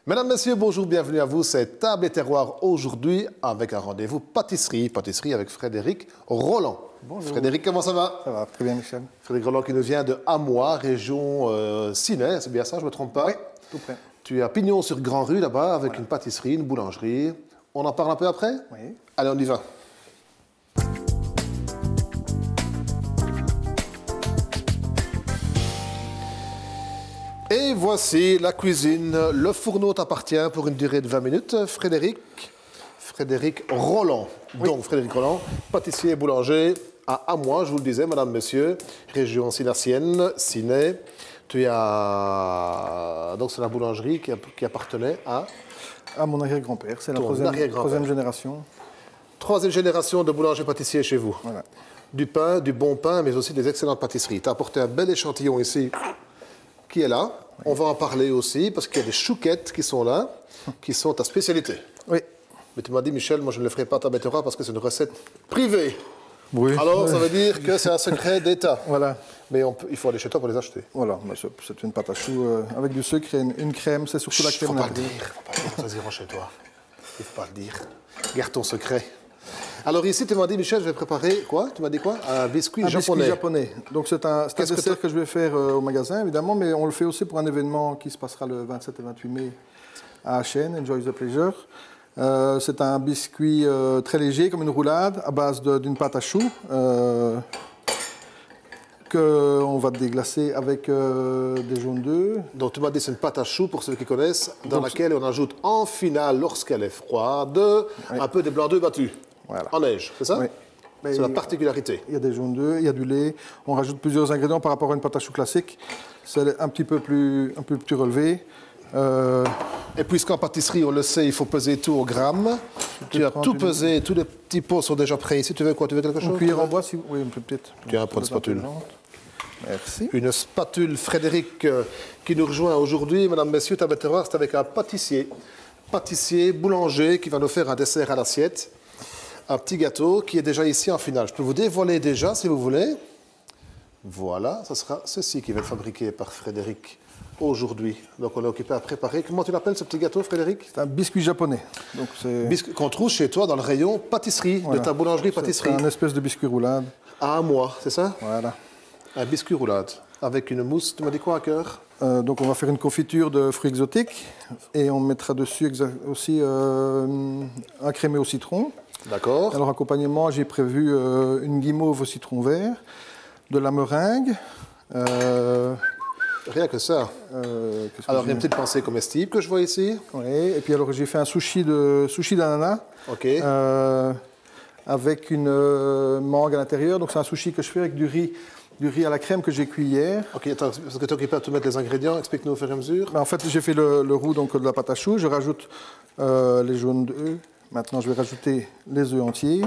Mesdames, Messieurs, bonjour, bienvenue à vous. C'est Table et Terroir aujourd'hui avec un rendez-vous pâtisserie. Pâtisserie avec Frédéric Rolland. Bonjour. Frédéric, comment ça va? Ça va, très bien, Michel. Frédéric Rolland qui nous vient de Amois, région Ciney, c'est bien ça, je ne me trompe pas? Oui, tout près. Tu es à Pignon sur Grand Rue là-bas avec une pâtisserie, une boulangerie. On en parle un peu après? Oui. Allez, on y va. Et voici la cuisine. Le fourneau t'appartient pour une durée de 20 minutes. Frédéric Rolland. Oui. Donc, Frédéric Rolland, pâtissier et boulanger à Amois, je vous le disais, madame, monsieur, région cinassienne, Ciney. Tu as... Donc, c'est la boulangerie qui appartenait à mon arrière-grand-père, c'est la ton troisième génération. Troisième génération de boulanger-pâtissier chez vous. Voilà. Du pain, du bon pain, mais aussi des excellentes pâtisseries. Tu as apporté un bel échantillon ici qui est là. Oui. On va en parler aussi parce qu'il y a des chouquettes qui sont là, qui sont ta spécialité. Oui. Mais tu m'as dit, Michel, moi je ne le ferai pas à Table et Terroir parce que c'est une recette privée. Oui. Alors ça veut dire que c'est un secret d'État. Voilà. Mais il faut aller chez toi pour les acheter. Voilà, c'est une pâte à choux avec du sucre et une crème, c'est surtout la crème. Il ne faut pas le dire, ça se ira chez toi. Il ne faut pas le dire. Garde ton secret. Alors ici, tu m'as dit, Michel, je vais préparer quoi? Tu m'as dit quoi? Un biscuit japonais. Un biscuit japonais. Donc c'est un dessert que je vais faire au magasin, évidemment, mais on le fait aussi pour un événement qui se passera le 27 et 28 mai à Achen, Enjoy the Pleasure. C'est un biscuit très léger, comme une roulade, à base d'une pâte à choux, qu'on va déglacer avec des jaunes d'œufs. Donc tu m'as dit c'est une pâte à choux, pour ceux qui connaissent, dans laquelle on ajoute en finale, lorsqu'elle est froide, un peu de blanc d'œuf battu. Voilà. En neige, c'est ça? Oui. C'est la particularité. Il y a des jaunes d'œufs, il y a du lait. On rajoute plusieurs ingrédients par rapport à une pâte à choux classique. C'est un peu plus relevé. Et puisqu'en pâtisserie, on le sait, il faut peser tout au gramme. Tu as tout pesé, tous les petits pots sont déjà prêts ici. Tu veux quoi? Tu veux quelque chose? Une cuillère en bois, si... Oui, on peut peut-être. Tu as un pot de spatule. Merci. Une spatule, Frédéric, qui nous rejoint aujourd'hui. Mesdames, Messieurs, Table et Terroir, c'est avec un pâtissier, boulanger, qui va nous faire un dessert à l'assiette. Un petit gâteau qui est déjà ici en finale. Je peux vous dévoiler déjà, si vous voulez. Voilà, ce sera ceci qui va être fabriqué par Frédéric aujourd'hui. Donc on est occupé à préparer. Comment tu l'appelles ce petit gâteau, Frédéric? C'est un biscuit japonais. Qu'on trouve chez toi dans le rayon pâtisserie, de ta boulangerie-pâtisserie. C'est un espèce de biscuit roulade. À Amois, c'est ça? Voilà. Un biscuit roulade avec une mousse, tu m'as dit quoi à cœur? Donc on va faire une confiture de fruits exotiques et on mettra dessus aussi un crémé au citron. D'accord. Alors accompagnement, j'ai prévu une guimauve au citron vert, de la meringue. Rien que ça. Alors il y a une petite pensée comestible que je vois ici. Oui, et puis alors j'ai fait un sushi d'ananas. Ok. Avec une mangue à l'intérieur. Donc c'est un sushi que je fais avec du riz à la crème que j'ai cuit hier. Ok, attends, parce que tu es occupé à tout mettre les ingrédients, explique-nous au fur et à mesure. En fait, j'ai fait le roux donc, de la pâte à choux, je rajoute les jaunes d'œufs. Maintenant, je vais rajouter les œufs entiers.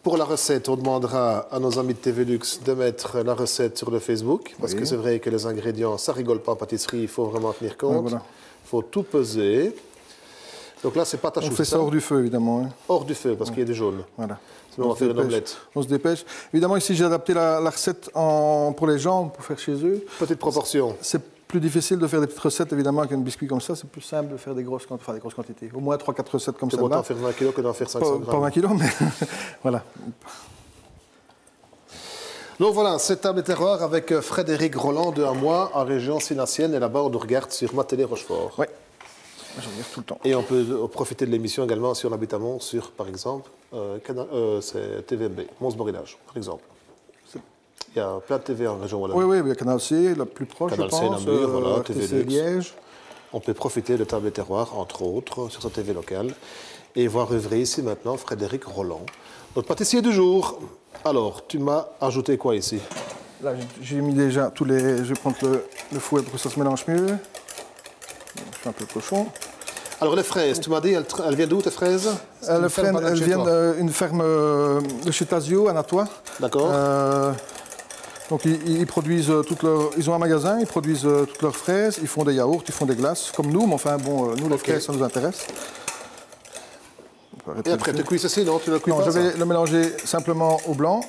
Pour la recette, on demandera à nos amis de TV Luxe de mettre la recette sur le Facebook, parce que c'est vrai que les ingrédients, ça rigole pas en pâtisserie, il faut vraiment tenir compte. Il voilà. faut tout peser. Donc là, c'est pâte à choux. On fait ça hors du feu, évidemment. Hein. Hors du feu, parce qu'il y a du jaune. Voilà. Sinon, on va faire une omelette. On se dépêche. Évidemment, ici, j'ai adapté la recette pour les gens, pour faire chez eux. Petite proportion. C'est plus difficile de faire des petites recettes, évidemment, avec un biscuit comme ça. C'est plus simple de faire des grosses quantités. Au moins 3-4 recettes comme ça. C'est bon d'en faire 20 kg que d'en faire 500 grammes. Pas 20 kg, mais voilà. Donc voilà, c'est Table et Terroir avec Frédéric Rolland de Amois, en région cinassienne. Et là-bas, on nous regarde sur Matélet-Rochefort. Oui. J'en regarde tout le temps. Et on peut profiter de l'émission également si on habite à Mons, sur, par exemple, c'est TVB, Mons-Borinage, par exemple. Il y a plein de TV en région wallonne. Oui, il y a Canal C, la plus proche, Canal je pense. C, Namur, voilà, TV RTC Liège. On peut profiter de Table et Terroir, entre autres, sur sa TV locale, et voir œuvrer ici maintenant Frédéric Rolland, notre pâtissier du jour. Alors, tu m'as ajouté quoi ici? Là, j'ai mis déjà tous les... Je vais prendre le fouet pour que ça se mélange mieux. Je fais un peu de cochon. Alors, les fraises, tu m'as dit, elles viennent d'où tes fraises? Elles viennent d'une ferme de chez Tasio, à Natois. D'accord. Donc ils produisent ils ont un magasin, ils produisent toutes leurs fraises, ils font des yaourts, ils font des glaces, comme nous, mais enfin bon, nous les fraises ça nous intéresse. Et après tu cuis ceci, non? Tu le cuis pas, je vais le mélanger simplement au blanc.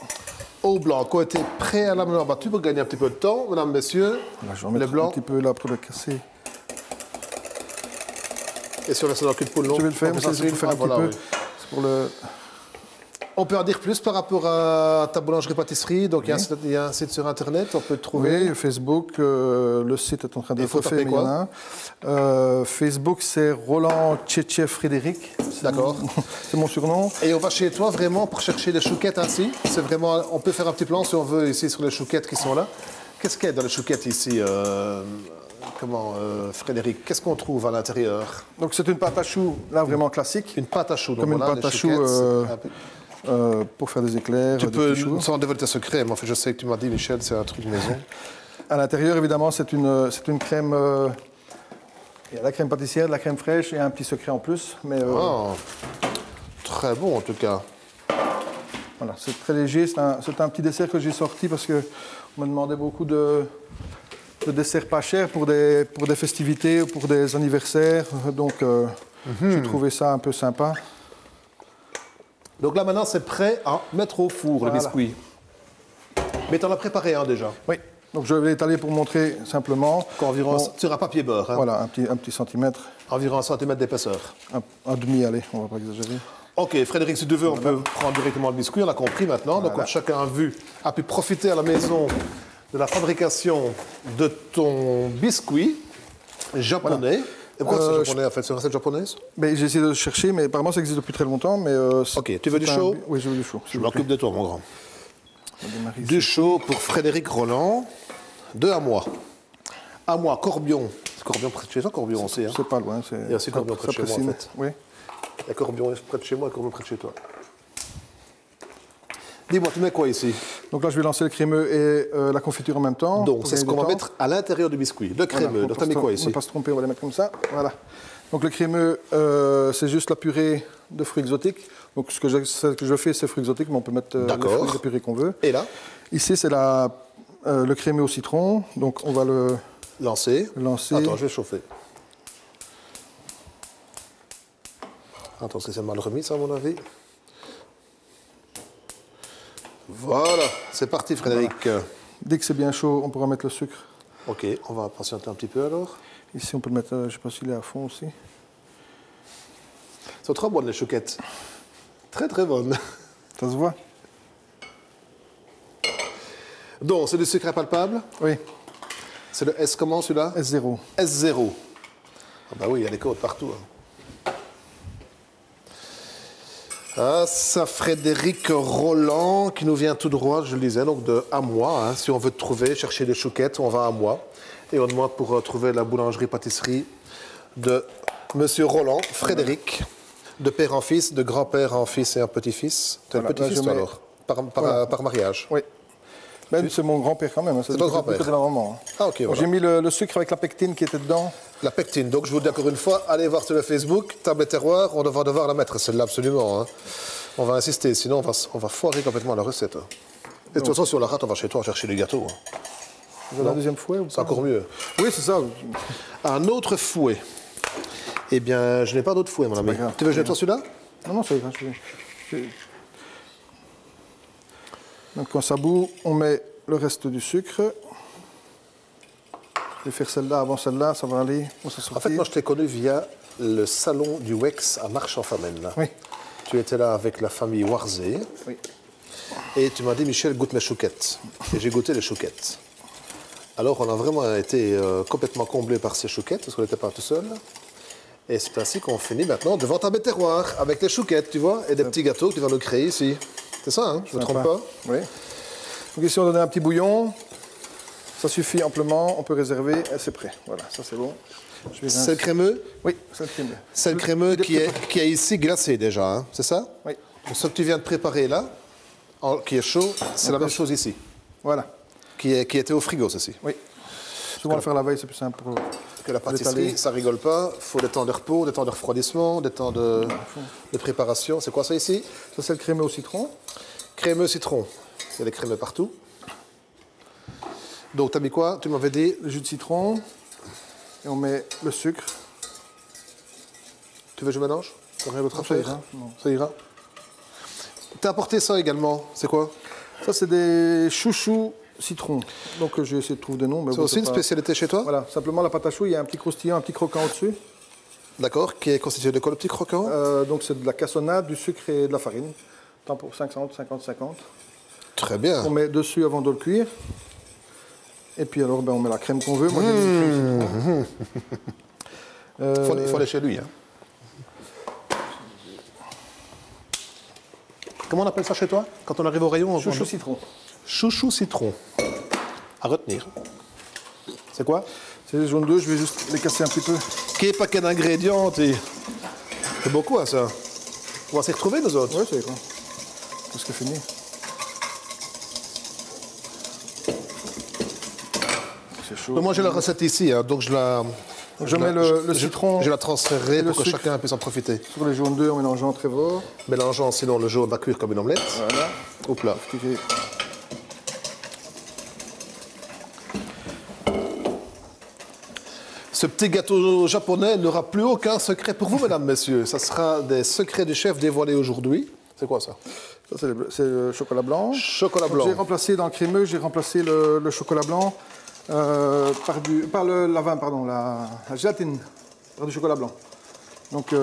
au blanc qui ont été préalablement battus pour gagner un petit peu de temps, mesdames, messieurs. Là, je vais en mettre un petit peu là pour le casser. Et si on laisse dans le cul de poule, non? Je vais le faire, mais c'est pour faire un petit peu. Oui. C'est pour le... On peut en dire plus par rapport à ta boulangerie-pâtisserie. Donc, oui. Il y a un site sur Internet, on peut te trouver. Oui, Facebook, le site est en train de se faire, mais il y en a. Facebook, c'est Roland Tchétchev Frédéric. D'accord. C'est mon surnom. Et on va chez toi vraiment pour chercher les chouquettes ainsi. C'est vraiment, on peut faire un petit plan si on veut ici sur les chouquettes qui sont là. Qu'est-ce qu'il y a dans les chouquettes ici Frédéric, qu'est-ce qu'on trouve à l'intérieur? Donc c'est une pâte à choux, là vraiment classique. Une pâte à choux. Comme une pâte à choux pour faire des éclairs. Tu peux, sans dévoiler tes secrets, mais en fait, je sais que tu m'as dit, Michel, c'est un truc maison. À l'intérieur, évidemment, c'est une crème. Il y a la crème pâtissière, de la crème fraîche et un petit secret en plus. Mais, très bon en tout cas. Voilà, c'est très léger. C'est un petit dessert que j'ai sorti parce qu'on me demandait beaucoup de desserts pas chers pour des festivités, pour des anniversaires. Donc, j'ai trouvé ça un peu sympa. Donc là, maintenant, c'est prêt à mettre au four, le biscuit. Mais tu en as préparé un déjà? Oui. Donc, je vais l'étaler pour montrer simplement. Environ sur un papier beurre. Hein. Voilà, un petit centimètre. Environ 1 centimètre d'épaisseur. Un demi, allez, on ne va pas exagérer. Ok, Frédéric, si tu veux, on peut prendre directement le biscuit, on a compris maintenant. Voilà. Donc, chacun a pu profiter à la maison de la fabrication de ton biscuit japonais. Voilà. Et pourquoi c'est japonais en fait? C'est une recette japonaise? J'ai essayé de chercher, mais apparemment ça existe depuis très longtemps. Mais ok, tu veux du chaud? Oui, je veux du chaud. Je m'occupe de toi, mon grand. Du chaud pour Frédéric Roland, de Amois. Amois, Corbion. C'est Corbion près de chez toi, Corbion aussi. Hein. C'est pas loin. Il y a aussi Corbion près de chez moi, en fait. Oui. Il y a Corbion près de chez moi et Corbion près de chez toi. Dis-moi, tu mets quoi ici? Donc là, je vais lancer le crémeux et la confiture en même temps. Donc, c'est ce qu'on va mettre à l'intérieur du biscuit. Le crémeux. Voilà, donc, tu as mis quoi ici? On ne va pas se tromper, on va les mettre comme ça. Voilà. Donc, le crémeux, c'est juste la purée de fruits exotiques. Donc, ce que je fais, c'est fruits exotiques, mais on peut mettre les fruits de purée qu'on veut. Et là? Ici, c'est le crémeux au citron. Donc, on va le lancer. Attends, je vais chauffer. Attends, c'est mal remis, ça, à mon avis. Voilà, c'est parti, Frédéric. Voilà. Dès que c'est bien chaud, on pourra mettre le sucre. Ok, on va patienter un petit peu alors. Ici, on peut le mettre, je ne sais pas s'il est à fond aussi. Elles sont trop bonnes, les chouquettes. Très, très bonnes. Ça se voit. Donc, c'est du sucre impalpable? Oui. C'est le S comment, celui-là? S0. S0. Ah bah oui, il y a des codes partout. Hein. Ah, ça, Frédéric Roland, qui nous vient tout droit, je le disais, donc de Amois. Hein. Si on veut te trouver, chercher des chouquettes, on va à Amois. Et on demande pour trouver la boulangerie-pâtisserie de Monsieur Roland, Frédéric, de père en fils, de grand-père en fils et en petit-fils. Tu es le petit-fils, toi, alors, par mariage? Oui. Ben, c'est mon grand-père quand même. Hein. C'est ton grand-père? Ah, ok. Voilà. J'ai mis le sucre avec la pectine qui était dedans. La pectine. Donc, je vous dis encore une fois, allez voir sur le Facebook, Table et Terroir, on va devoir la mettre, celle-là, absolument. Hein. On va insister, sinon on va foirer complètement la recette. Hein. Et de toute façon, si on la rate, on va chez toi chercher les gâteaux. Hein. Vous avez un deuxième fouet ou pas? C'est encore mieux. Oui, c'est ça. Un autre fouet. Eh bien, je n'ai pas d'autre fouet, mon ami. Tu veux que je nettoie celui-là? Non, ça ira. Donc, quand ça bout, on met le reste du sucre. Je vais faire celle-là avant celle-là, ça va aller. En fait, moi, je t'ai connu via le salon du Wex à Marche-en-Famenne. Oui. Tu étais là avec la famille Warzé. Oui. Et tu m'as dit, Michel, goûte mes chouquettes. Et j'ai goûté les chouquettes. Alors, on a vraiment été complètement comblés par ces chouquettes, parce qu'on n'était pas tout seul. Et c'est ainsi qu'on finit maintenant devant ta bête terroir, avec les chouquettes, tu vois, et des petits gâteaux que tu vas nous créer ici. C'est ça, hein? Je ne me trompe pas? Oui. Donc ici, on donne un petit bouillon. Ça suffit amplement, on peut réserver, et c'est prêt. Voilà, ça c'est bon. C'est le crémeux? Oui, c'est le crémeux. C'est le crémeux qui est ici glacé déjà, hein? C'est ça? Oui. Donc, ce que tu viens de préparer là, qui est chaud, c'est la même chose ici. Voilà. Qui était au frigo, ceci. Oui. Souvent le faire la veille, c'est plus simple pour... Que la pâtisserie, ça rigole pas. Il faut des temps de repos, des temps de refroidissement, des temps de préparation. C'est quoi ça ici? Ça, c'est le crémeux au citron. Crémeux citron. Il y a des crémeux partout. Donc, tu as mis quoi? Tu m'avais dit? Le jus de citron. Et on met le sucre. Tu veux que je mélange? Rien d'autre à faire? Ça ira. Ça ira. Tu as apporté ça également. C'est quoi? Ça, c'est des chouchous citron. Donc, j'ai essayé de trouver des noms. C'est aussi une spécialité chez toi? Voilà, simplement la pâte à choux, il y a un petit croustillant, un petit croquant au-dessus. D'accord, qui est constitué de quoi le petit croquant? Donc, c'est de la cassonade, du sucre et de la farine. Temps pour 50, 50, 50. Très bien. On met dessus avant de le cuire. Et puis alors, on met la crème qu'on veut. Moi, j'ai mis une crème citron. Il faut aller chez lui. Hein. Comment on appelle ça chez toi? Quand on arrive au rayon, Chouchou citron. Chouchou citron. À retenir. C'est quoi? C'est les jaunes d'œufs, je vais juste les casser un petit peu. Quel paquet d'ingrédients? C'est beaucoup, hein, ça. On va s'y retrouver, nous autres? Oui, c'est quoi. Presque fini. C'est chaud. Moi, j'ai la recette ici, hein, donc je mets le citron. Je la transférerai pour que chacun puisse en profiter. Sur les jaunes d'œufs en mélangeant très fort. Mélangeant, sinon le jaune va cuire comme une omelette. Voilà. Hop là. Ce petit gâteau japonais n'aura plus aucun secret pour vous, mesdames, messieurs. Ça sera des secrets du chef dévoilés aujourd'hui. C'est quoi ça? Ça, c'est le chocolat blanc. Chocolat blanc. J'ai remplacé dans le crémeux, j'ai remplacé le chocolat blanc par la gélatine, par du chocolat blanc. Donc,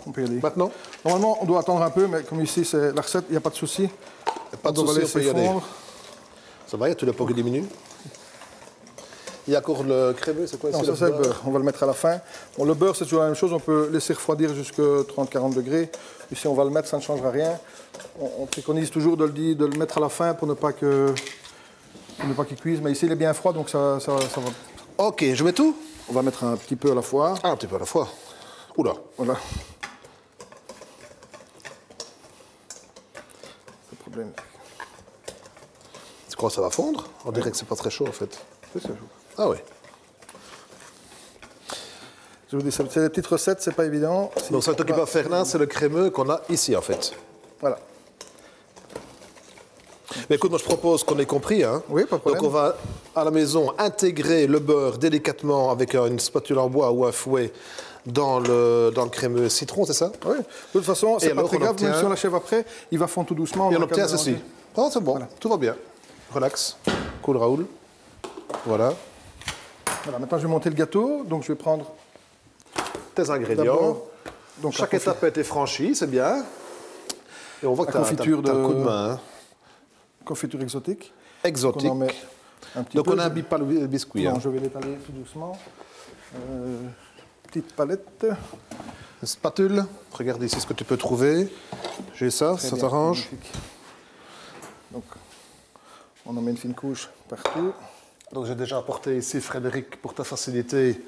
on peut y aller. Maintenant? Normalement, on doit attendre un peu, mais comme ici, c'est la recette, il n'y a pas de souci. Pas de souci, on peut y aller. Ça va, il y a tout le pot qui diminue. Il y a encore le crémeux, c'est quoi ici? Non, ça c'est le beurre. On va le mettre à la fin. Bon, le beurre, c'est toujours la même chose. On peut laisser refroidir jusqu'à 30-40 degrés. Ici, on va le mettre, ça ne changera rien. On préconise toujours de le mettre à la fin pour ne pas qu'il cuise. Mais ici, il est bien froid, donc ça va. Ok, je mets tout? On va mettre un petit peu à la fois. Ah, un petit peu à la fois. Oula. Voilà. Le problème. Tu crois que ça va fondre? On dirait que c'est pas très chaud, en fait. C'est ça. Ah oui. Je vous dis, c'est des petites recettes, c'est pas évident. Donc ça, toi qui vas faire là, c'est le crémeux qu'on a ici, en fait. Voilà. Mais écoute, moi je propose qu'on ait compris. Hein. Oui, pas de problème. Donc on va à la maison intégrer le beurre délicatement avec une spatule en bois ou un fouet dans le crémeux citron, c'est ça? Oui. De toute façon, c'est pas très grave, même si on l'achève après, il va fondre tout doucement. Et on obtient ceci. Oh, c'est bon, voilà. Tout va bien. Relax. Cool, Raoul. Voilà. Voilà, maintenant je vais monter le gâteau, donc je vais prendre tes ingrédients. Donc chaque étape a été franchie, c'est bien. Et on voit que tu as un coup de main. Hein. Confiture exotique. Exotique. On en met un petit donc peu. on n'imbibe pas le biscuit. Non, hein. je vais l'étaler tout doucement. Petite palette. Une spatule. Regarde ici ce que tu peux trouver. J'ai ça, ça t'arrange. Donc on en met une fine couche partout. Donc j'ai déjà apporté ici, Frédéric, pour ta facilité,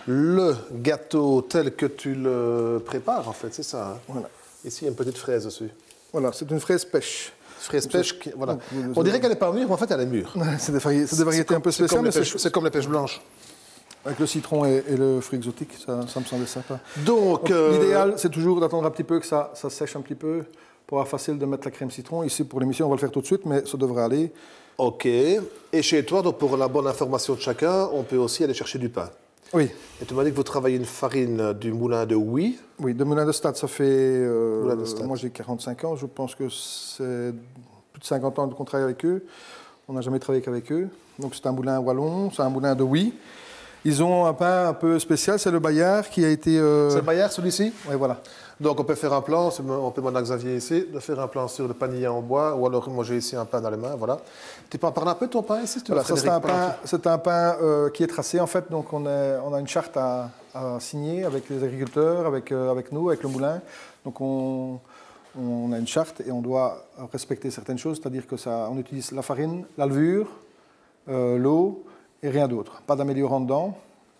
le gâteau tel que tu le prépares, en fait, c'est ça. Hein. Voilà. Ici, il y a une petite fraise dessus. Voilà, c'est une fraise pêche. Fraise pêche, voilà. On dirait qu'elle n'est pas mûre, mais en fait, elle est mûre. C'est des variétés un peu spéciales. C'est comme les pêches blanches. Avec le citron et le fruit exotique, ça me semblait sympa. Donc l'idéal, c'est toujours d'attendre un petit peu que ça sèche un petit peu pour avoir facile de mettre la crème citron. Ici, pour l'émission, on va le faire tout de suite, mais ça devrait aller. Ok. Et chez toi, donc pour la bonne information de chacun, on peut aussi aller chercher du pain. Oui. Et tu m'as dit que vous travaillez une farine du moulin de Huy. Oui, de Moulin de Stade, ça fait... Moulin de Stade. Moi, j'ai 45 ans. Je pense que c'est plus de 50 ans qu'on travaille avec eux. On n'a jamais travaillé qu'avec eux. Donc, c'est un moulin wallon, c'est un moulin de Huy. Ils ont un pain un peu spécial, c'est le Bayard qui a été... C'est le Bayard, celui-ci? Oui, voilà. Donc on peut faire un plan, on peut demander à Xavier ici, de faire un plan sur le panier en bois, ou alors moi j'ai ici un pain dans les mains, voilà. Tu peux en parler un peu de ton pain ici? Voilà, ça c'est un pain qui est tracé en fait, donc on a une charte à signer avec les agriculteurs, avec nous, avec le moulin. Donc on a une charte et on doit respecter certaines choses, c'est-à-dire que on utilise la farine, la levure, l'eau et rien d'autre. Pas d'améliorant dedans.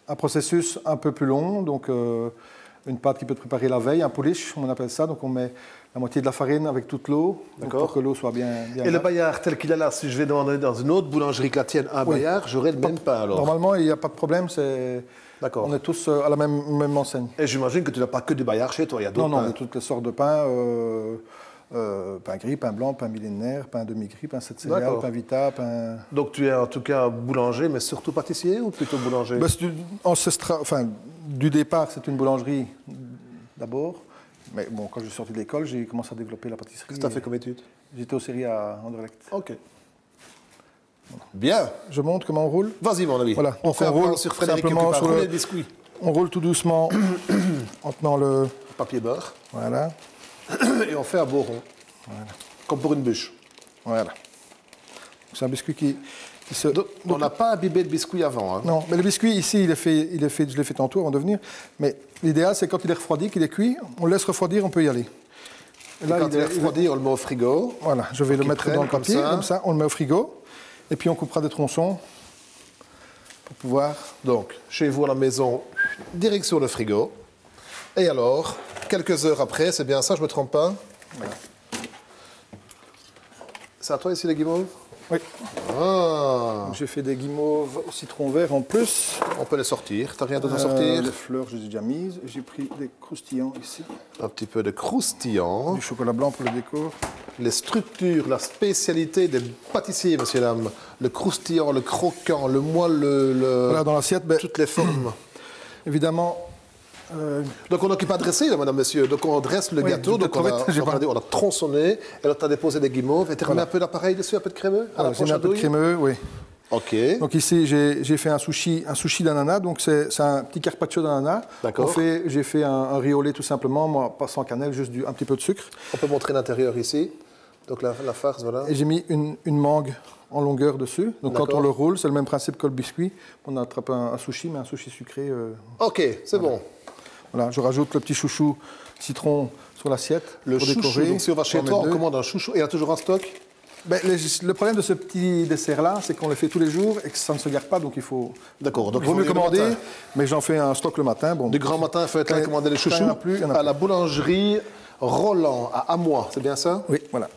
Un processus un peu plus long, donc une pâte qui peut être préparée la veille, un polish, on appelle ça. Donc on met la moitié de la farine avec toute l'eau, pour que l'eau soit bien et le Bayard tel qu'il est là, si je vais demander dans une autre boulangerie que la tienne un Bayard, j'aurai le même pain alors? Normalement, il n'y a pas de problème, on est tous à la même enseigne. Et j'imagine que tu n'as pas que du Bayard chez toi, il y a d'autres pains? Non, il y a toutes les sortes de pains. Pain gris, pain blanc, pain millénaire, pain demi-gris, pain 7 céréales, pain vita, pain... Donc tu es en tout cas boulanger, mais surtout pâtissier ou plutôt boulanger? Du départ, c'est une boulangerie d'abord. Mais bon, quand je suis sorti de l'école, j'ai commencé à développer la pâtisserie. Qu'est-ce que tu as fait comme étude? J'étais au CERI à Anderlecht. Ok. Bien. Je montre comment on roule. Vas-y, mon ami. Voilà. On fait un roule plan sur Frédéric qui simplement prépare sur rouler le le biscuit. On roule tout doucement en tenant le... Papier beurre. Voilà. Et on fait un beau rond. Voilà. Comme pour une bûche. Voilà. C'est un biscuit qui se... Donc, on n'a pas imbibé de biscuit avant. Hein. Non, mais le biscuit, ici, je l'ai fait tantôt avant de venir. Mais l'idéal, c'est quand il est refroidi, qu'il est cuit, on le laisse refroidir, on peut y aller. Et là, quand il est refroidi, on le met au frigo. Voilà, je vais le mettre dans le papier, comme ça, on le met au frigo. Et puis on coupera des tronçons pour pouvoir... Donc, chez vous à la maison, direction le frigo. Et alors, quelques heures après, c'est bien ça, je ne me trompe pas? Voilà. C'est à toi ici les guimauves? Oui. Ah. J'ai fait des guimauves au citron vert en plus. On peut les sortir. Tu n'as rien d'autre à sortir? Les fleurs, je les ai déjà mises. J'ai pris des croustillants ici. Un petit peu de croustillant. Du chocolat blanc pour le décor. Les structures, la spécialité des pâtissiers, messieurs, dames. Le croustillant, le croquant, le moelleux, Voilà, dans l'assiette, toutes les formes. Évidemment... Donc on n'a pas dressé, là, madame, monsieur. Donc on dresse le gâteau, donc on a tronçonné, et là tu as déposé des guimauves, et tu remets un peu d'appareil dessus, un peu de crémeux? Voilà, j'ai mis un peu de crémeux, oui. Ok. Donc ici, j'ai fait un sushi d'ananas, donc c'est un petit carpaccio d'ananas. D'accord. J'ai fait un riz au lait tout simplement, moi, pas sans cannelle, juste un petit peu de sucre. On peut montrer l'intérieur ici. Donc la farce, voilà. Et j'ai mis une mangue en longueur dessus. Donc quand on le roule, c'est le même principe que le biscuit. On attrape un sushi, mais un sushi sucré. Ok, c'est bon. Voilà, je rajoute le petit chouchou citron sur l'assiette. Le pour chouchou, décorer. donc si on va chez toi, on commande un chouchou. Et il y a toujours en stock? Ben, le problème de ce petit dessert-là, c'est qu'on le fait tous les jours et que ça ne se garde pas, donc il faut... D'accord, donc il vaut mieux commander, mais j'en fais un stock le matin. Bon, du grand matin, il faut être là commander les chouchous à la boulangerie Roland, à Amois, c'est bien ça? Oui, voilà.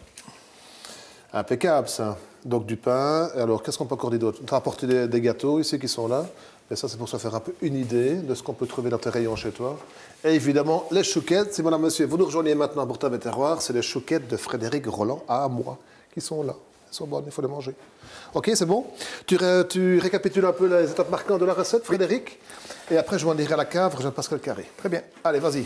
Impeccable, ça. Donc du pain. Alors, qu'est-ce qu'on peut encore dire d'autre? Tu as apporté des gâteaux ici qui sont là. Et ça, c'est pour se faire un peu une idée de ce qu'on peut trouver dans tes rayons chez toi. Et évidemment, les chouquettes. Si, madame, monsieur, vous nous rejoignez maintenant pour Table et Terroir, c'est les chouquettes de Frédéric Roland à Amois qui sont là. Elles sont bonnes, il faut les manger. Ok, c'est bon? Tu récapitules un peu les étapes marquantes de la recette, Frédéric? Et après, je m'en irai à la cave, rejoindre Pascal Carré. Très bien. Allez, vas-y.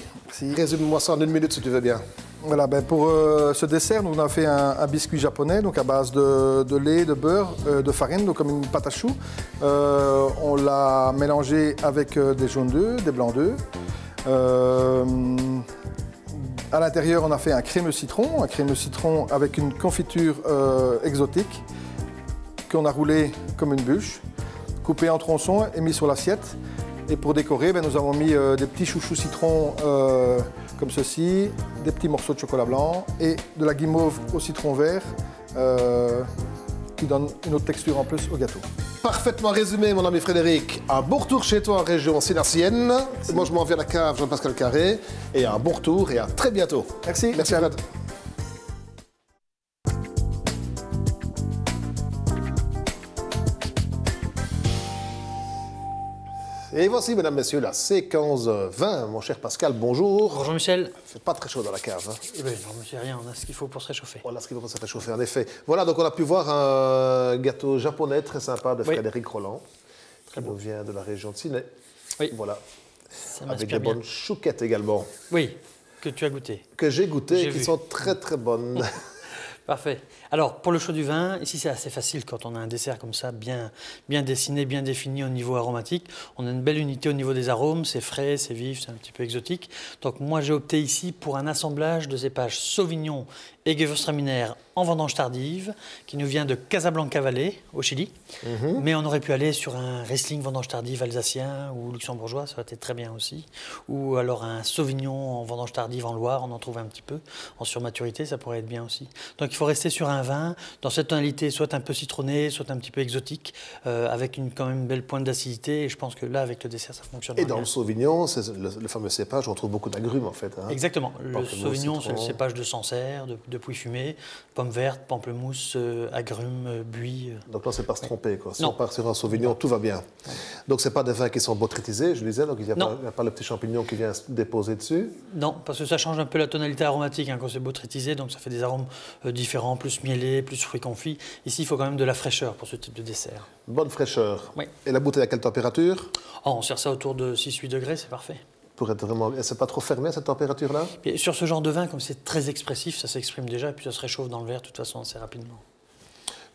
Résume-moi ça en une minute, si tu veux bien. Voilà, ben pour ce dessert, nous, on a fait un biscuit japonais, donc à base de lait, de beurre, de farine, donc comme une pâte à choux. On l'a mélangé avec des jaunes d'œufs, des blancs d'œufs. À l'intérieur, on a fait un crémeux citron avec une confiture exotique qu'on a roulé comme une bûche, coupé en tronçons et mis sur l'assiette. Et pour décorer, ben, nous avons mis des petits chouchous citron comme ceci, des petits morceaux de chocolat blanc et de la guimauve au citron vert qui donne une autre texture en plus au gâteau. Parfaitement résumé, mon ami Frédéric. Un bon retour chez toi en région Sinacienne. Moi, je m'en vais à la cave Jean-Pascal Carré. Et un bon retour et à très bientôt. Merci. Merci, Fred. Et voici, mesdames, messieurs, la séquence 20. Mon cher Pascal, bonjour. Bonjour Michel. Il fait pas très chaud dans la cave. Hein. Eh bien, non, monsieur, rien, on a ce qu'il faut pour se réchauffer. Voilà ce qu'il faut pour se réchauffer, en effet. Voilà, donc on a pu voir un gâteau japonais très sympa de Frédéric Roland, qui nous vient de la région de Sinaï. Oui. Voilà. Ça Avec m'inspire des bien. bonnes chouquettes également. Oui, que tu as goûté. Que j'ai goûtées et qui vu. sont très très bonnes. Parfait. Alors, pour le choix du vin, ici c'est assez facile quand on a un dessert comme ça, bien dessiné, bien défini au niveau aromatique. On a une belle unité au niveau des arômes, c'est frais, c'est vif, c'est un petit peu exotique. Donc moi j'ai opté ici pour un assemblage de cépages Sauvignon et Gewürztraminer en vendange tardive, qui nous vient de Casablanca Valley, au Chili. Mais on aurait pu aller sur un Riesling vendange tardive alsacien ou luxembourgeois, ça aurait été très bien aussi. Ou alors un Sauvignon en vendange tardive en Loire, on en trouve un petit peu. En surmaturité, ça pourrait être bien aussi. Donc il faut rester sur un vin dans cette tonalité, soit un peu citronné, soit un petit peu exotique, avec quand même une belle pointe d'acidité. Et je pense que là, avec le dessert, ça fonctionne Et bien. dans le Sauvignon, c'est le fameux cépage, on trouve beaucoup d'agrumes en fait. Hein. Exactement. Le Sauvignon, c'est le citron. cépage de Sancerre, de Puy-Fumé, pommes vertes, pamplemousse, agrumes, buis. Donc là, c'est pas se tromper. Quoi. Si Non. on part sur un Sauvignon, tout va bien. Donc c'est pas des vins qui sont botrytisés, je disais, donc il n'y a pas le petit champignon qui vient se déposer dessus. Non, parce que ça change un peu la tonalité aromatique hein, quand c'est botrytisé, donc ça fait des arômes différents, plus miellés, plus fruits confits. Ici, il faut quand même de la fraîcheur pour ce type de dessert. Bonne fraîcheur. Oui. Et la bouteille à quelle température? Oh, on sert ça autour de 6-8 degrés, c'est parfait. Pour être vraiment... Et c'est pas trop fermé à cette température-là? Et sur ce genre de vin, comme c'est très expressif, ça s'exprime déjà, et puis ça se réchauffe dans le verre de toute façon assez rapidement.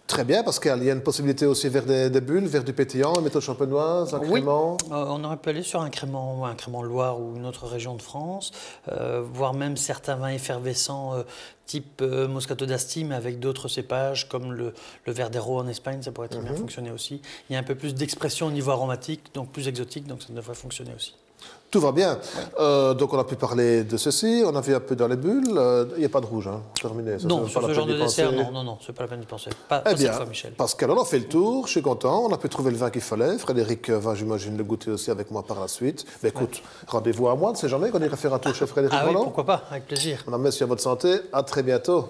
Très bien, Pascal. Il y a une possibilité aussi vers des bulles, vers du pétillant, une méthode champenoise, un crément. On aurait pu aller sur un crément Loire ou une autre région de France, voire même certains vins effervescents type Moscato d'Asti, mais avec d'autres cépages comme le Verdero en Espagne, ça pourrait très bien fonctionner aussi. Il y a un peu plus d'expression au niveau aromatique, donc plus exotique, donc ça devrait fonctionner aussi. Tout va bien. Donc on a pu parler de ceci, on a vu un peu dans les bulles. Il n'y a pas de rouge, hein. Terminé. Ça, non, c'est sur pas ce la genre peine de d'y dessert, penser. non, c'est pas la peine d'y penser. Pas Eh cette bien, fois, Michel. Pascal, on a fait le tour, je suis content, on a pu trouver le vin qu'il fallait. Frédéric va, j'imagine, le goûter aussi avec moi par la suite. Mais écoute, rendez-vous à moi, on ne sait jamais qu'on ira faire un tour chez Frédéric Ah oui, Roland. pourquoi pas, avec plaisir. Madame, messieurs, à votre santé, à très bientôt.